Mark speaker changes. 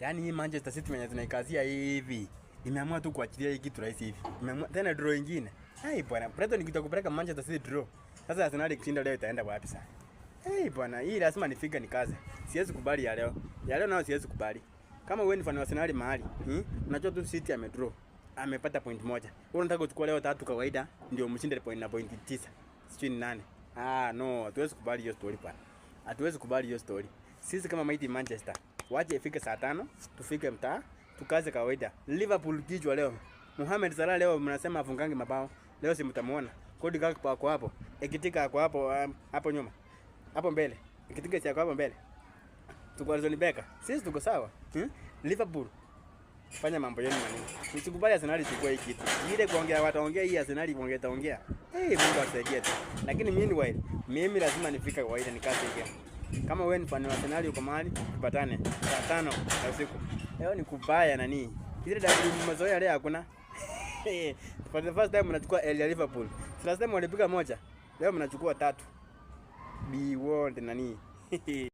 Speaker 1: Yaani hii Manchester City mwenye tunaikazia hivi. Imeamua tu kuachilia hii kitu rahisi hivi. Imeamua tena draw nyingine. Hai bwana, Brighton nikitaka Manchester City draw. Sasa Arsenal ikishinda leo itaenda wapi sasa? Bwana, hii lazima nifike nikaze. Siwezi kubali ya leo. Ya leo nao siwezi kubali. Kama wewe ni fan wa Arsenal mahali, unajua tu City amedraw. Amepata point moja. Wewe unataka kuchukua leo 3 kawaida ndio mshinde point na point 9. Sijui ni nani. No, hatuwezi kubali hiyo story bwana. Hatuwezi kubali hiyo story. Sisi kama Mighty Manchester, wache ifike saa 5, tufike mtaa, tukaze kawaida. Liverpool kichwa leo. Mohamed Salah leo mnasema afungange mabao. Leo si mtamuona. Kodi Gakpo ako hapo. Ekitika ako hapo hapo nyuma. Hapo mbele. Ekitika si ako hapo mbele. Tuko Alisson Becker. Sisi tuko sawa. Liverpool fanya mambo yenu manini. Usikubali Arsenal ichukue hii kitu. Ile kuongea wataongea hii Arsenal kuongea taongea. Mungu asaidie tu. Lakini meanwhile, mimi lazima nifika kawaida nikaze hii. Kama wewe ni fan wa Arsenal uko mahali, tupatane saa 5 ya usiku. Leo ni kubaya nani? Ile dabi mazoea leo hakuna. For the first time mnachukua L ya Liverpool. Last time walipiga moja. Leo mnachukua 3. Be world nani?